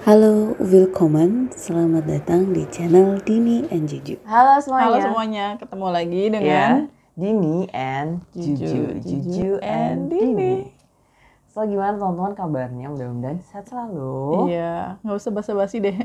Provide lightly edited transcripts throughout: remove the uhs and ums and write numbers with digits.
Halo, willkommen. Selamat datang di channel Dini and Juju. Halo semuanya. Halo semuanya, ketemu lagi dengan Dini and Juju and Dini. So gimana teman-teman kabarnya? Mudah-mudahan sehat selalu. Iya, nggak usah basa-basi deh.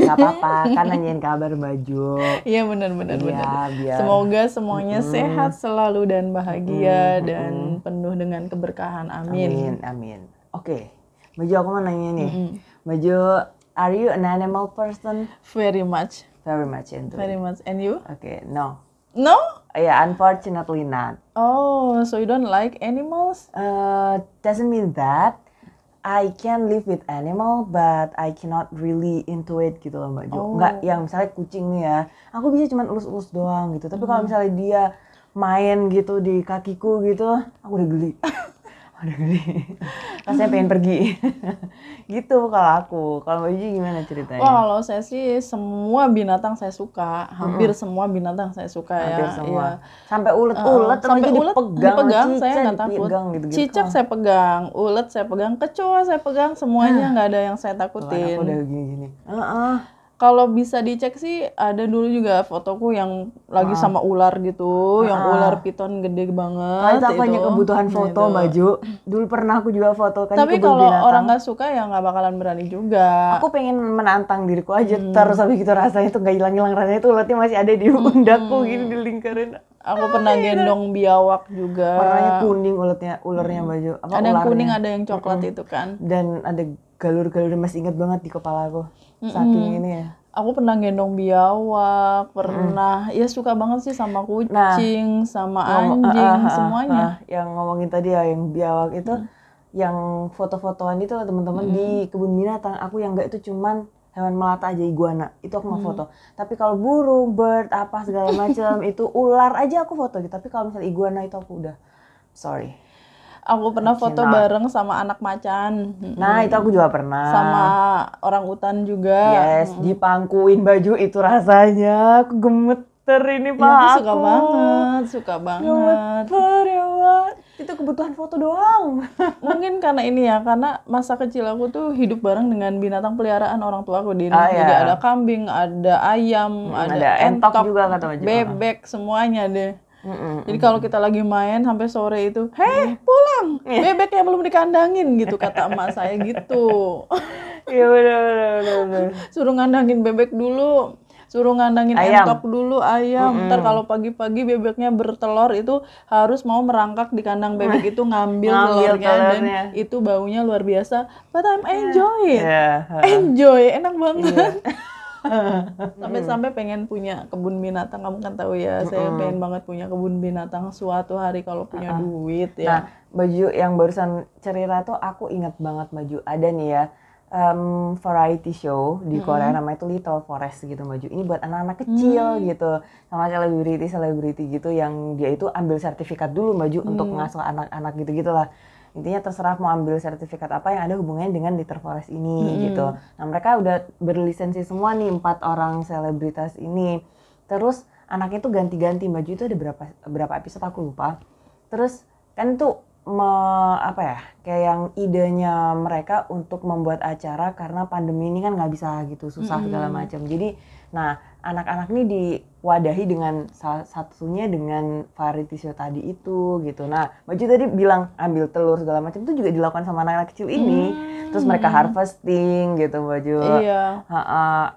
Gak apa-apa, kan nanyain kabar baju. Iya benar. Biar Semoga semuanya sehat selalu dan bahagia dan penuh dengan keberkahan. Amin. Amin. Oke, Baju aku mau nanya nih. Baju, are you an animal person? Very much. Very much into it. Very much. And you? Oke, no. No? Yeah, unfortunately not. Oh, so you don't like animals? Doesn't mean that I can live with animal, but I cannot really into it gitu loh Mbak Jo. Enggak yang misalnya kucing nih ya, aku bisa cuma elus-elus doang gitu. Tapi kalau misalnya dia main gitu di kakiku gitu, aku udah geli. Rasanya pengen pergi. Gitu kalau aku. Kalau Mbak Jo gimana ceritanya? Wah, kalau saya sih semua binatang saya suka. Hampir semua binatang saya suka Hampir ya. semua. Iya. Sampai ulet Sampai ulet dipegang, saya nggak takut. Gitu. Cicak saya pegang, ulet saya pegang, kecoa saya pegang, semuanya nggak ada yang saya Aku takutin. udah gini-gini. Kalau bisa dicek sih ada dulu juga fotoku yang lagi sama ular gitu, yang ular piton gede banget. Kalau itu aku hanya kebutuhan foto Mbak. Dulu pernah aku juga foto kan. Tapi kalau orang nggak suka ya nggak bakalan berani juga. Aku pengen menantang diriku aja terus tapi gitu rasanya tuh nggak hilang-hilang, rasanya tuh uletnya masih ada di pundakku gitu di lingkaran. Aku pernah gendong biawak juga. Warnanya kuning ulernya Mbak. Ada yang kuning, ada yang coklat itu kan. Dan ada galur-galur masih ingat banget di kepala aku. Saking ini ya. Aku pernah gendong biawak, pernah ya suka banget sih sama kucing, sama anjing, semuanya. Yang ngomongin tadi ya yang biawak itu, yang foto-fotoan itu teman-teman di kebun binatang. Aku yang enggak itu cuman hewan melata aja, iguana. Itu aku mau foto. Tapi kalau burung, bird, apa segala macam itu ular aja aku foto gitu. Tapi kalau misalnya iguana itu aku udah sorry. Aku pernah foto bareng sama anak macan. Nah, itu aku juga pernah. Sama orang utan juga. Yes, dipangkuin baju itu rasanya. Aku gemeter ini Pak. Ya, aku suka banget. Gemeter ya Pak. Itu kebutuhan foto doang. Mungkin karena ini ya, karena masa kecil aku tuh hidup bareng dengan binatang peliharaan orang tua aku di Iya. Jadi ada kambing, ada ayam, ada entok juga kata Mbak Jo. bebek, semuanya deh. Jadi kalau kita lagi main sampai sore itu, pulang, bebeknya belum dikandangin gitu kata emak saya gitu. Iya benar. Suruh ngandangin bebek dulu, suruh ngandangin entok dulu ayam. Ntar kalau pagi-pagi bebeknya bertelur itu harus mau merangkak di kandang bebek itu ngambil telurnya dan itu baunya luar biasa. But I'm enjoy it. Enjoy, enak banget. Sampai-sampai pengen punya kebun binatang. Kamu kan tahu ya, saya pengen banget punya kebun binatang suatu hari kalau punya duit ya. Nah, Baju yang barusan cerita tuh aku ingat banget Baju. Ada nih ya variety show di Korea namanya itu Little Forest gitu Baju. Ini buat anak-anak kecil gitu, sama selebriti gitu yang dia itu ambil sertifikat dulu Baju untuk ngasuh anak-anak gitu lah. Intinya terserah mau ambil sertifikat apa yang ada hubungannya dengan Little Forest ini gitu. Nah mereka udah berlisensi semua nih 4 orang selebritas ini. Terus anaknya tuh ganti-ganti Baju, itu ada berapa episode aku lupa. Terus kan itu kayak yang idenya mereka untuk membuat acara karena pandemi ini kan nggak bisa gitu, susah segala macam. Jadi nah anak-anak ini diwadahi dengan salah satunya dengan variety show tadi itu gitu. Nah Baju tadi bilang ambil telur segala macam itu juga dilakukan sama anak-anak kecil ini. Terus mereka harvesting gitu Baju. Iya.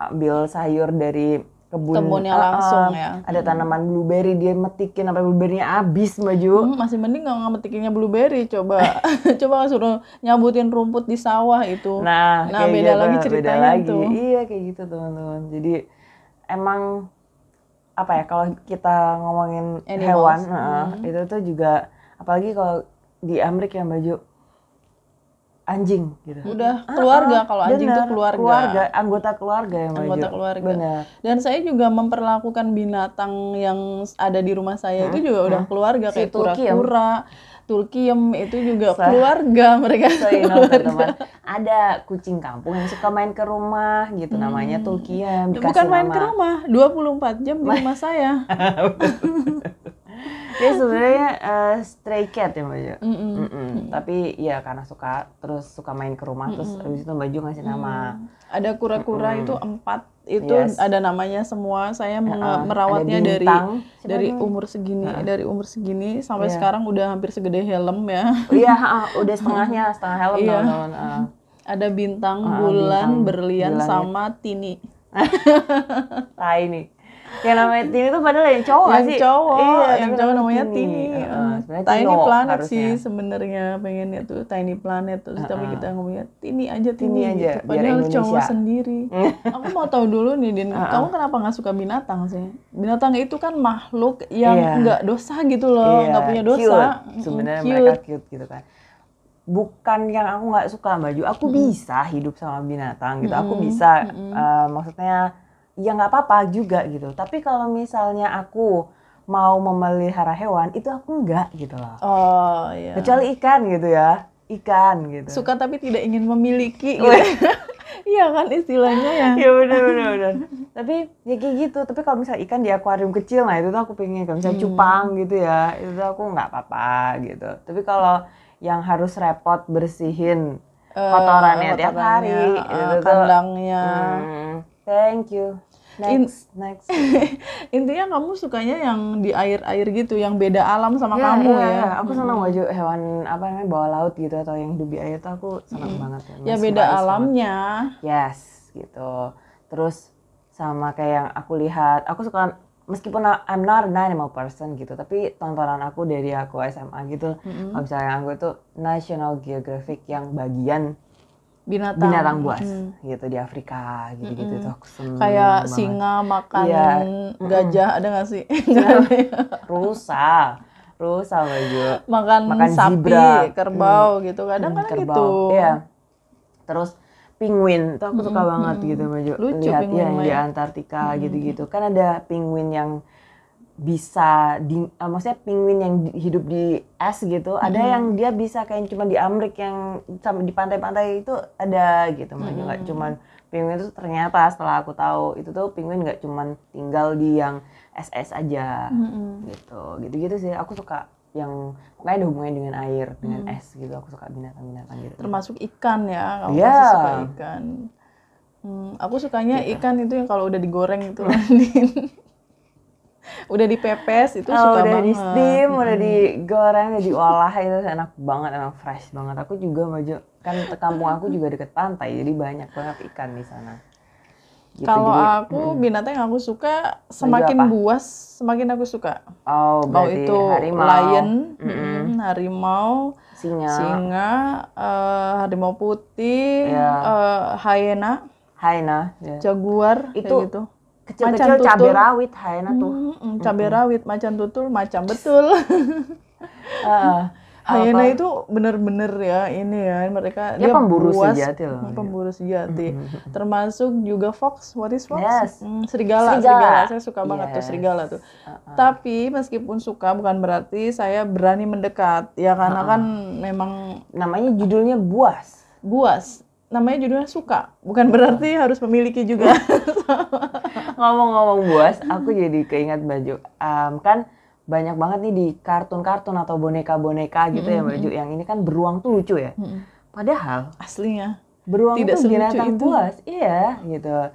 Ambil sayur dari kebunnya langsung ya. Ada tanaman blueberry, dia metikin sampai blueberry-nya habis Baju. Masih mending nggak metikinnya blueberry, coba suruh nyabutin rumput di sawah itu. Nah beda lagi ceritanya tuh. Iya kayak gitu teman-teman. Jadi emang kalau kita ngomongin hewan itu tuh juga apalagi kalau di Amerika ya Baju, anjing gitu. Udah keluarga, kalau anjing tuh keluarga. Anggota keluarga ya Mbak. Anggota keluarga. Benar. Dan saya juga memperlakukan binatang yang ada di rumah saya itu juga udah keluarga, kayak kura-kura, tulkiem itu juga keluarga mereka. Teman-teman. Ada kucing kampung yang suka main ke rumah gitu, namanya tulkiem. Bukan main ke rumah, 24 jam di rumah saya. Dia sebenarnya stray cat ya Mbak. Tapi ya karena suka, terus suka main ke rumah, terus habis itu baju ngasih nama. Ada kura-kura itu 4, itu ada namanya semua. Saya merawatnya dari umur segini sampai sekarang udah hampir segede helm ya. Iya, udah setengah helm teman-teman. Ada bintang, bulan, berlian sama Tini. Tiny. Yang namanya Tini itu padahal yang cowok sih. Yang cowok namanya Tini. Tiny Planet sih sebenarnya pengennya tuh Tiny Planet, terus tapi kita ngomongnya Tini aja. Gitu. Padahal cowok sendiri. Aku mau tahu dulu nih, Din, kamu kenapa nggak suka binatang sih? Binatang itu kan makhluk yang nggak dosa gitu loh, nggak punya dosa. Sebenarnya mereka cute gitu kan. Bukan yang aku nggak suka baju, aku bisa hidup sama binatang gitu. Aku bisa, maksudnya ya nggak apa-apa juga gitu. Tapi kalau misalnya aku mau memelihara hewan, itu aku enggak gitu loh. Oh iya. Kecuali ikan gitu ya, ikan gitu. Suka tapi tidak ingin memiliki gitu. Iya kan istilahnya ya. Iya benar. Tapi ya kayak gitu. Tapi kalau misalnya ikan di akuarium kecil, nah itu tuh aku pengen. Kalau misalnya cupang gitu ya, itu tuh aku nggak apa-apa gitu. Tapi kalau yang harus repot bersihin kotorannya tiap hari, kandangnya. Thank you. Next. Intinya kamu sukanya yang di air-air gitu, yang beda alam sama kamu ya. Aku senang baju hewan bawah laut gitu atau yang hidup di air tuh aku senang banget ya. Beda alamnya. Yes, gitu. Terus sama kayak yang aku lihat, aku suka, meskipun I'm not an animal person gitu, tapi tontonan aku dari aku SMA gitu, kalau misalnya aku itu National Geographic yang bagian binatang buas gitu di Afrika gitu tuh aku seneng kayak banget. Singa makan gajah, ada nggak sih? rusa baju makan sapi, zebra, kerbau gitu, kadang gitu. Iya. Terus penguin tuh aku suka banget gitu baju. Lihat ya yang di Antartika gitu kan ada penguin yang bisa maksudnya penguin yang hidup di es gitu, ada yang dia bisa kayak cuma di Amerika yang di pantai-pantai itu ada gitu, makanya nggak cuma penguin itu, ternyata setelah aku tahu itu tuh penguin nggak cuma tinggal di yang es-es aja gitu sih. Aku suka yang makanya ada hubungannya dengan air, dengan es gitu. Aku suka binatang-binatang gitu. Termasuk ikan ya, kamu pasti suka ikan. Aku sukanya ikan itu yang kalau udah digoreng itu. Udah dipepes itu suka udah banget. Di steam, udah digoreng, udah diolah, itu enak banget, emang fresh banget. Aku juga baju kan kampung aku juga deket pantai, jadi banyak banget ikan di sana. Gitu, kalau aku binatang yang aku suka semakin buas semakin aku suka. Mau itu harimau, lion, harimau, singa, harimau putih, hyena, jaguar itu gitu. Kecil-kecil cabai rawit, hyena tuh. Cabai rawit, macan tutul, macam betul. Hyena itu bener-bener ya ini ya, mereka dia pemburu buas, sejati loh. Pemburu sejati. Termasuk juga fox. What is fox? Yes. Serigala. Saya suka banget tuh serigala tuh. Tapi meskipun suka bukan berarti saya berani mendekat. Ya karena kan memang namanya judulnya buas. Namanya judulnya suka, bukan berarti harus memiliki juga. Ngomong-ngomong buas, aku jadi keingat baju. Kan banyak banget nih di kartun-kartun atau boneka-boneka gitu ya baju. Yang ini kan beruang tuh lucu ya. Padahal aslinya beruang tidak itu binatang buas. Iya gitu.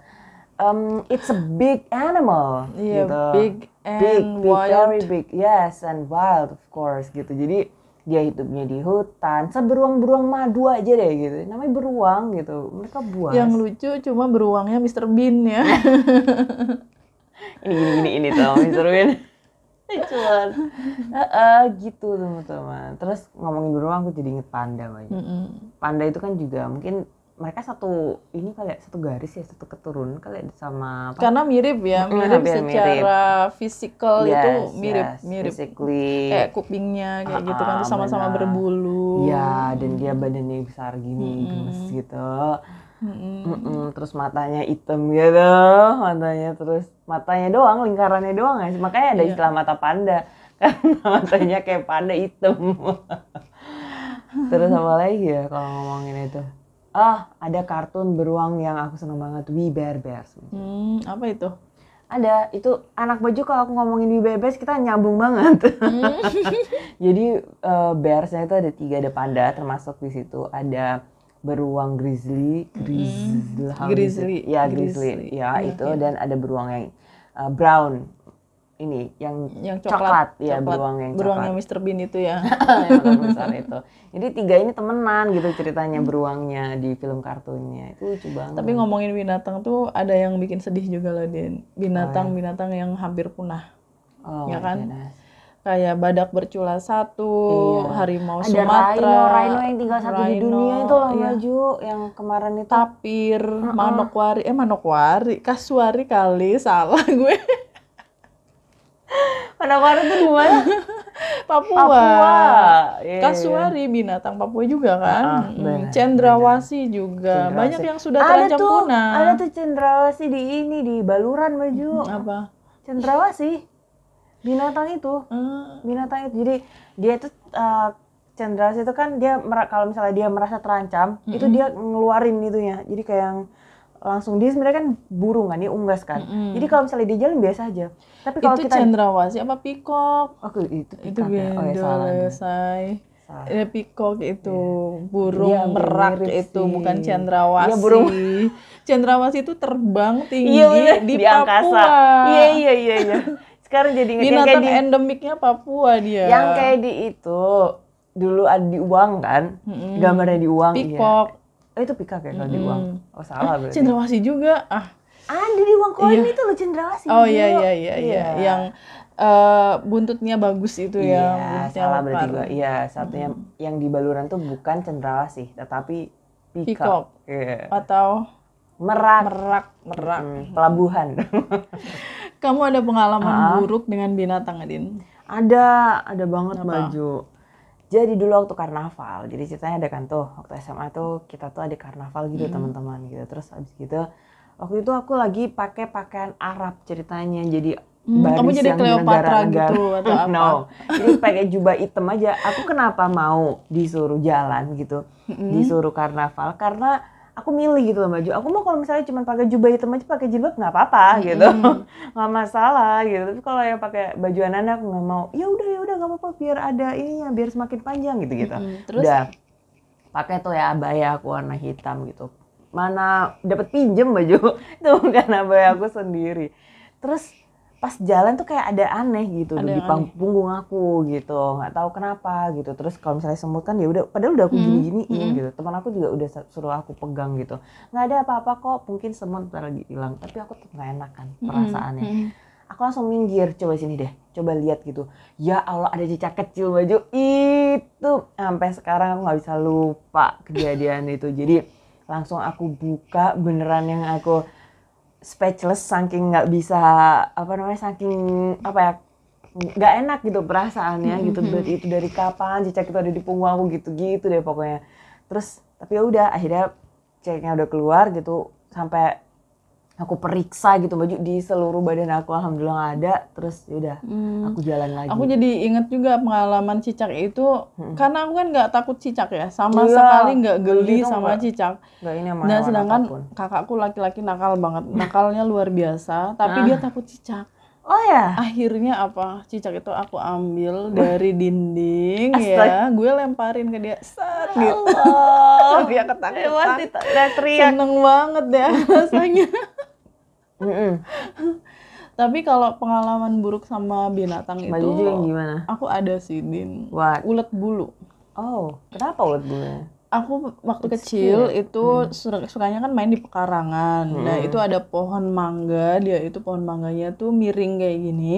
It's a big animal gitu. Big and wild. Very big. Yes, and wild of course gitu. Jadi dia hidupnya di hutan, seberuang-beruang madu aja deh gitu. Namanya beruang gitu. Mereka buas. Yang lucu cuma beruangnya Mr. Bean ya. ini tuh Mr. Bean. Cuman gitu teman-teman. Terus ngomongin beruang aku jadi inget panda banyak. Panda itu kan juga mungkin mereka satu garis ya, satu keturunan kali sama apa? Karena mirip secara fisikal itu mirip physically. Kayak kupingnya kayak gitu kan, sama-sama berbulu. Iya, dan dia badannya besar gini, gemes gitu. Terus matanya hitam gitu, matanya doang, lingkarannya doang ya. Makanya ada istilah mata panda, karena matanya kayak panda hitam. Terus apa lagi ya kalau ngomongin itu? Ada kartun beruang yang aku seneng banget, We Bare Bears. Apa itu? Ada, itu anak baju kalau aku ngomongin di bebes kita nyambung banget. Jadi bearsnya itu ada 3, ada panda termasuk di situ, ada beruang grizzly, Grizzly. ya grizzly, ya itu, dan ada beruang yang brown, ini yang coklat, ya beruang yang Mr. Bean itu ya. yang besar itu. Jadi 3 ini temenan gitu ceritanya beruangnya di film kartunnya, itu lucu banget. Tapi ngomongin binatang tuh ada yang bikin sedih juga loh, Din. Binatang yang hampir punah, ya kan? Kayak badak bercula 1, harimau ada Sumatera, rhino yang tinggal 1 di dunia itu loh, Maju, yang kemarin itu. Tapir, manokwari, kasuari kali, salah gue. Manokwari itu di mana? Papua. Kasuari binatang Papua juga kan. Cendrawasih juga. Banyak yang sudah terancam punah. Ada tuh cendrawasih di Baluran, Maju. Apa? Cendrawasih. Binatang itu. Jadi dia itu cendrawasih itu kan dia kalau misalnya dia merasa terancam, itu dia ngeluarin itunya. Jadi kayak yang langsung dia sebenarnya kan burung kan, dia unggas kan. Jadi kalau misalnya dia jalan biasa aja. Tapi kalau itu kita cendrawasih apa pikok? Itu beda say. Pikok itu burung merak itu bukan cendrawasih. Iya, burung. Cendrawasih itu terbang tinggi di angkasa. Papua. Iya. Sekarang jadi binatang endemiknya Papua dia. Yang kayak di itu dulu ada di uang kan, gambarnya di uang. Pikok. Iya. Itu pikak ya kalau di uang. Oh salah berarti. Cendrawasih juga. Ada di uang koin itu loh cendrawasih. Oh iya. Yang buntutnya bagus itu ya. Iya, salah berarti gua. Iya, satunya yang di Baluran tuh bukan cendrawasih, tetapi pikok. Atau merak. Pelabuhan. Kamu ada pengalaman buruk dengan binatang, Adin? Ada banget, Maju. Jadi dulu waktu karnaval, jadi ceritanya ada kan tuh waktu SMA tuh kita tuh ada karnaval gitu teman-teman gitu. Terus abis gitu waktu itu aku lagi pakai pakaian Arab ceritanya, jadi baris kamu jadi yang Cleopatra gitu atau apa? No, jadi pakai jubah hitam aja. Aku kenapa mau disuruh jalan gitu, disuruh karnaval karena aku milih gitu loh, Maju. Aku mau kalau misalnya cuma pakai jubah hitam aja, pakai jilbab nggak apa-apa gitu, nggak masalah gitu. Tapi kalau yang pakai baju anak-anak aku nggak mau. Ya udah nggak apa-apa, biar ada ininya, biar semakin panjang gitu. Terus? Udah pakai tuh ya abaya aku warna hitam gitu. Mana dapat pinjem baju itu bukan abaya aku sendiri. Terus pas jalan tuh kayak ada aneh gitu di punggung aku gitu, nggak tahu kenapa gitu. Terus kalau misalnya semut kan ya udah, padahal udah aku gini-giniin gitu. Teman aku juga udah suruh aku pegang gitu, nggak ada apa-apa kok, mungkin semut bentar lagi hilang. Tapi aku tuh nggak enak kan perasaannya. Aku langsung minggir, coba sini deh, coba lihat gitu. Ya Allah, ada cicak kecil, Baju, itu sampai sekarang aku nggak bisa lupa kejadian itu. Jadi langsung aku buka, beneran yang aku speechless saking nggak bisa saking nggak enak gitu perasaannya gitu. Berarti itu dari kapan cicak itu ada di punggung aku gitu deh pokoknya. Terus tapi ya udah akhirnya cicaknya udah keluar gitu, sampai aku periksa gitu, Baju, di seluruh badan aku alhamdulillah nggak ada. Terus yaudah aku jalan lagi. Aku jadi inget juga pengalaman cicak itu, karena aku kan nggak takut cicak ya, sama sekali nggak geli sama cicak. Dan sedangkan kakakku laki-laki nakal banget, nakalnya luar biasa, tapi dia takut cicak. Oh ya? Akhirnya apa, cicak itu aku ambil dari dinding ya, gue lemparin ke dia, set gitu. Dia ketakutan, seneng banget deh rasanya. Tapi kalau pengalaman buruk sama binatang itu, yang gimana? Aku ada sih, Din. Ulet bulu. Oh, kenapa ulet bulunya? Aku waktu kecil itu sukanya kan main di pekarangan. Nah itu ada pohon mangga, dia itu pohon mangganya tuh miring kayak gini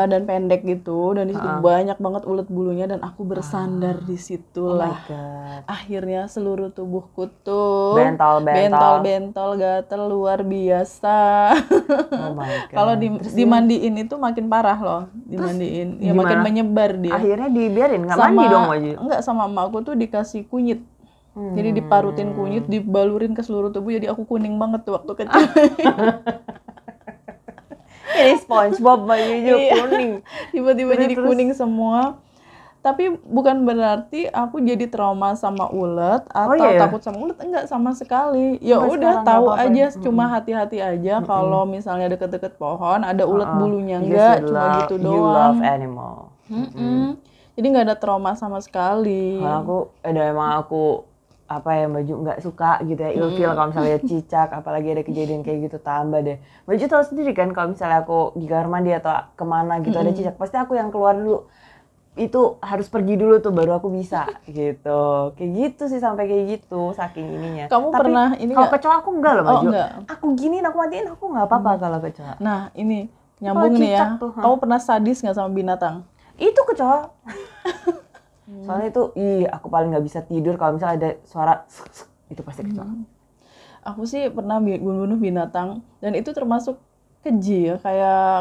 dan pendek gitu. Dan di situ banyak banget ulet bulunya dan aku bersandar di situ lah. Akhirnya seluruh tubuhku tuh bentol gatel luar biasa. Oh my God. Kalau dimandiin itu makin parah loh, dimandiin. Ya makin menyebar dia. Akhirnya dibiarin, nggak mandi dong aja? Enggak, sama emakku tuh dikasih kunyit. Jadi diparutin kunyit, dibalurin ke seluruh tubuh, jadi aku kuning banget tuh waktu kecil. Ini SpongeBob bajunya kuning. Tiba-tiba jadi kuning semua. Tapi bukan berarti aku jadi trauma sama ulet atau takut sama ulet, enggak sama sekali. Ya udah tahu aja, cuma hati-hati aja kalau misalnya deket-deket pohon ada ulet bulunya, enggak cuma gitu doang. You love animal. Jadi nggak ada trauma sama sekali. Kalau aku apa ya Mbak Ju nggak suka gitu ya, ilfil kalau misalnya cicak, apalagi ada kejadian kayak gitu tambah deh. Mbak Ju tahu sendiri kan kalau misalnya aku di kamar mandi atau kemana gitu ada cicak, pasti aku yang keluar dulu. Itu harus pergi dulu tuh baru aku bisa gitu. Kayak gitu sih, sampai kayak gitu saking ininya. Kamu tapi pernah ini kalau kecoa aku enggak loh Mbak Ju. Aku giniin, aku matiin aku nggak apa-apa kalau kecoa. Nah ini nyambung nih ya. Kamu pernah sadis nggak sama binatang? Itu kecoa. Soalnya itu, aku paling nggak bisa tidur kalau misalnya ada suara itu pasti kecoa. Aku sih pernah bunuh binatang dan itu termasuk keji ya,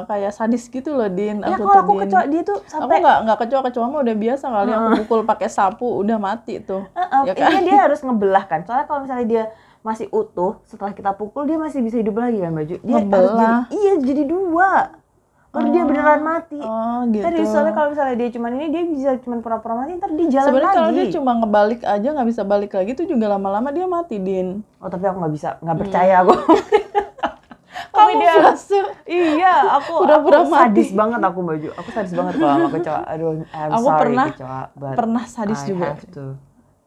kayak sadis gitu loh, Din. Ya kalau aku kecoa dia tuh sampai aku nggak kecoa mah udah biasa kali aku pukul pakai sapu udah mati tuh. Ya kan? Dia harus ngebelah kan. Soalnya kalau misalnya dia masih utuh setelah kita pukul dia masih bisa hidup lagi kan Baju. Dia ngebelah. Jadi dua. Baru dia beneran mati. Gitu. Tadi soalnya kalau misalnya dia cuman ini dia bisa cuman pura-pura mati, ntar dia jalan sebenarnya lagi. Kalau dia cuma ngebalik aja nggak bisa balik lagi tuh juga lama-lama dia mati, Din. Oh tapi aku nggak percaya aku. Kamu berhasil. Iya, aku sadis banget aku Baju. Aku sadis banget kalau sama kecoa. Aduh, aku pernah sadis juga.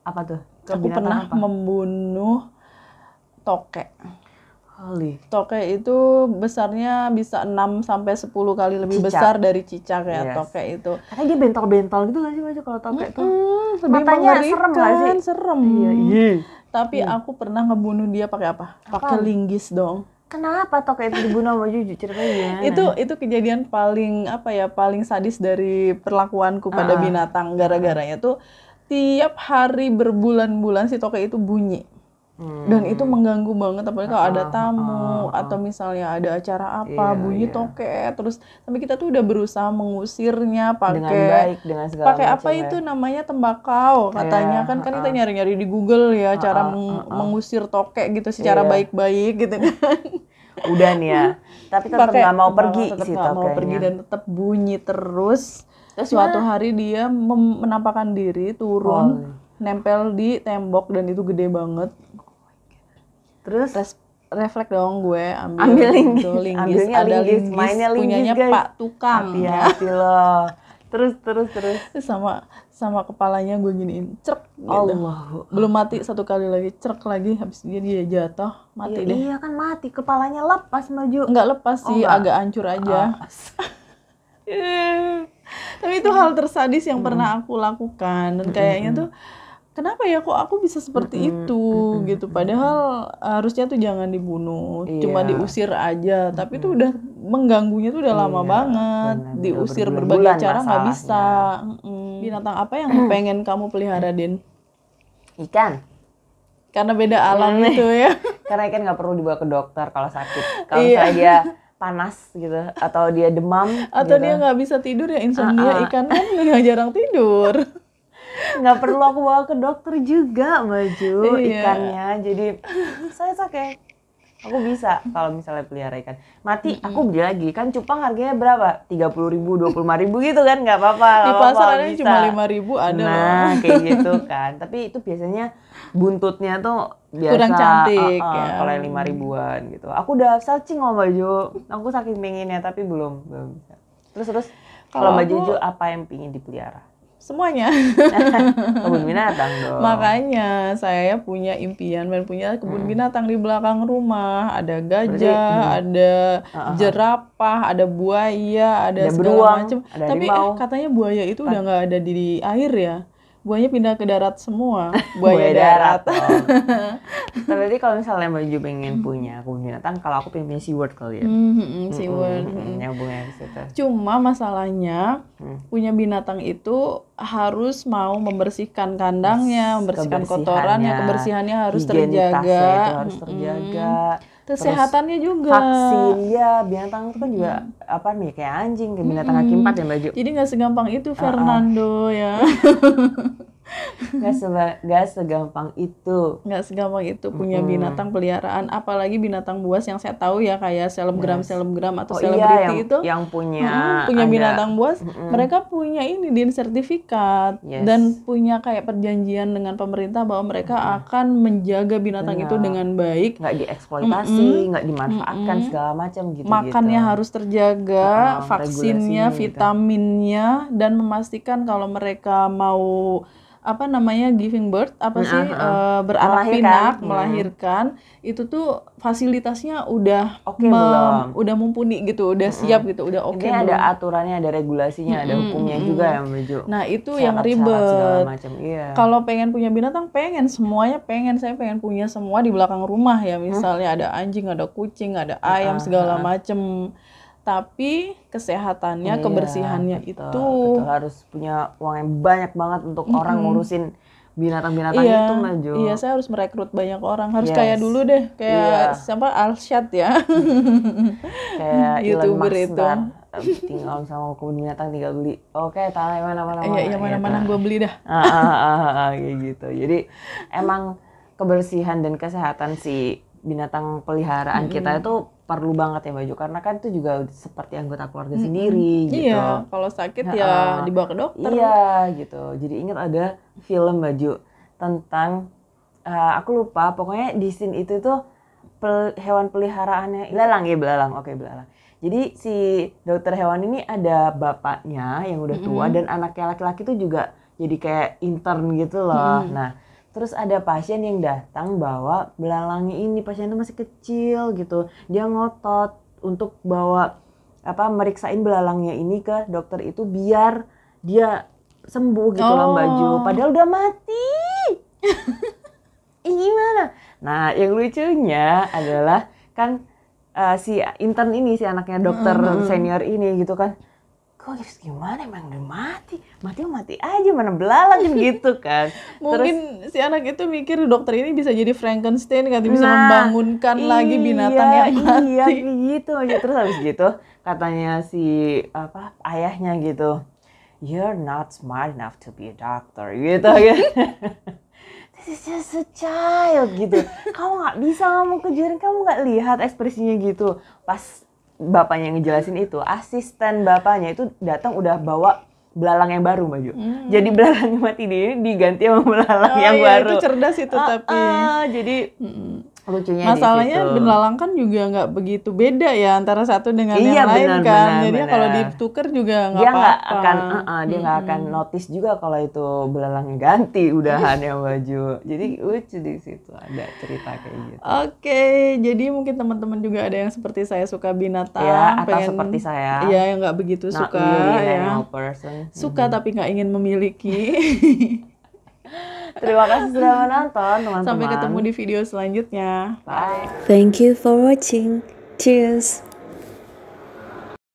Apa tuh? Aku pernah membunuh tokek. Tokek itu besarnya bisa 6 sampai 10 kali lebih besar dari cicak ya, tokek itu. Karena dia bentol-bentol gitu nggak sih Baju kalau tokek tuh? Matanya serem nggak sih? Serem. Tapi aku pernah ngebunuh dia pakai apa? Pakai linggis dong. Kenapa tokek itu dibunuh sama Juju? Ceritanya itu kejadian paling paling sadis dari perlakuanku pada binatang. Gara-garanya tuh tiap hari berbulan-bulan si tokek itu bunyi. Dan itu mengganggu banget, apalagi kalau ada tamu atau misalnya ada acara apa, bunyi tokek terus. Sampai kita tuh udah berusaha mengusirnya pakai apa itu namanya tembakau katanya kan kita nyari-nyari di Google ya cara mengusir tokek gitu secara baik-baik gitu kan. Udah nih ya, tapi tetap nggak mau pergi sih tokeknya. Mau pergi dan tetap bunyi terus. Suatu hari dia menampakkan diri turun, nempel di tembok dan itu gede banget. Terus refleks dong gue ambil linggis. Ada linggis punyanya guys. Pak Tukang. Hati-hati loh. Terus sama kepalanya gue giniin, cerk gitu. Allah. Belum mati satu kali lagi, cerk lagi, habis dia jatuh, mati deh. Iya kan mati, kepalanya lepas Maju. Enggak lepas sih, agak hancur aja. Tapi itu hal tersadis yang pernah aku lakukan dan kayaknya tuh kenapa ya kok aku bisa seperti itu gitu, padahal harusnya tuh jangan dibunuh, cuma diusir aja, tapi itu udah mengganggunya tuh udah lama banget, diusir berbagai cara nggak bisa. Binatang apa yang pengen kamu pelihara, Din? Ikan. Karena beda alam itu ya. Karena ikan nggak perlu dibawa ke dokter kalau sakit. Kalau misalnya dia panas gitu atau dia demam atau gitu. Dia nggak bisa tidur ya, insomnia. Ikan kan nggak jarang tidur. Nggak perlu aku bawa ke dokter juga Maju ikannya, jadi saya kayak aku bisa kalau misalnya pelihara ikan mati aku beli lagi kan. Cupang harganya berapa? 30.000, 25.000 gitu kan, nggak apa-apa. Di pasar ada cuma 5.000 ada. Nah kayak gitu kan, tapi itu biasanya buntutnya tuh biasa kurang cantik ya. Kalau yang 5.000-an gitu. Aku udah searching loh Maju, aku saking pengennya tapi belum bisa. Terus kalau Mbak Juju apa yang pingin dipelihara? Semuanya. Kebun binatang dong. Makanya saya punya impian punya kebun binatang di belakang rumah. Ada gajah, ada jerapah, ada buaya, ada segala macam. Tapi katanya buaya itu udah nggak ada di air ya. Buahnya pindah ke darat semua. Buaya darat. Berarti kalau misalnya Mbak Ju pengen punya kebun binatang, kalau aku pengen punya SeaWorld kali ya. SeaWorld. Nyambungnya ke situ. Cuma masalahnya punya binatang itu harus mau membersihkan kandangnya, membersihkan kotorannya, kebersihannya harus terjaga. Itu harus terjaga. Kesehatannya juga. Vaksin ya, binatang itu kan juga apa nih kayak anjing, kayak binatang kaki 4 ya Mbak Ju. Jadi nggak segampang itu Fernando ya. Gak segampang itu. Nggak segampang itu punya binatang peliharaan, apalagi binatang buas yang saya tahu ya kayak selebgram atau selebriti itu yang punya binatang buas, mereka punya ini din sertifikat dan punya kayak perjanjian dengan pemerintah bahwa mereka akan menjaga binatang itu dengan baik, nggak dieksploitasi, nggak dimanfaatkan segala macam gitu. Makannya harus terjaga, vaksinnya, vitaminnya, dan memastikan kalau mereka mau giving birth beranak pinak, melahirkan, itu tuh fasilitasnya udah udah mumpuni gitu, udah siap gitu, udah oke. Ini ada aturannya, ada regulasinya, ada hukumnya juga ya Mbak Ju. Nah itu yang ribet. Iya. Kalau pengen punya binatang, saya pengen punya semua di belakang rumah ya, misalnya ada anjing, ada kucing, ada ayam segala macem. Tapi kesehatannya, kebersihannya betul, harus punya uang yang banyak banget untuk orang ngurusin binatang-binatang itu Mbak Jo. Iya, saya harus merekrut banyak orang. Harus kayak dulu deh, kayak siapa Alshad ya. Kayak YouTuber Elon Musk itu. Tinggal sama kebun binatang tinggal beli. Oke, tanah mana. Iya, mana-mana gue beli dah. Kayak gitu. Jadi emang kebersihan dan kesehatan si binatang peliharaan kita itu perlu banget ya Mbak Jo, karena kan itu juga seperti anggota keluarga sendiri gitu. Iya, kalau sakit ya dibawa ke dokter. Iya gitu. Jadi ingat ada film Mbak Jo tentang aku lupa, pokoknya di scene itu tuh hewan peliharaannya belalang. Oke, belalang. Jadi si dokter hewan ini ada bapaknya yang udah tua dan anaknya laki-laki tuh juga jadi kayak intern gitu loh. Nah, terus ada pasien yang datang bawa belalangnya ini, pasien itu masih kecil gitu. Dia ngotot untuk bawa meriksain belalangnya ini ke dokter itu biar dia sembuh gitu loh Mbak Ju. Padahal udah mati. Gimana? Nah, yang lucunya adalah kan si intern ini, si anaknya dokter senior ini gitu kan. Kok gimana, emang udah mati aja, mana belalang gitu kan. Mungkin si anak itu mikir dokter ini bisa jadi Frankenstein kan, bisa membangunkan lagi binatang yang mati. Iya gitu aja. Terus habis gitu katanya si ayahnya gitu, "You're not smart enough to be a doctor," gitu kan. This is just a child gitu. Kamu nggak bisa ngomong kejuran, kamu nggak lihat ekspresinya gitu. Pas bapaknya ngejelasin itu, asisten bapaknya itu datang udah bawa belalang yang baru Mbak Ju. Jadi belalang yang mati ini diganti sama belalang yang baru. Itu cerdas itu tapi. Jadi lucunya masalahnya belalang kan juga nggak begitu beda ya antara satu dengan yang lain kan. Jadi kalau ditukar juga nggak apa-apa. Dia nggak akan notice juga kalau itu belalangnya ganti udahan yang Mbak Ju. Jadi lucu di situ ada cerita kayak gitu. Oke, jadi mungkin teman-teman juga ada yang seperti saya suka binatang, ya, atau seperti saya. Iya, yang nggak begitu suka ya. Suka tapi nggak ingin memiliki. Terima kasih sudah menonton teman-teman. Sampai ketemu di video selanjutnya. Bye. Thank you for watching. Cheers.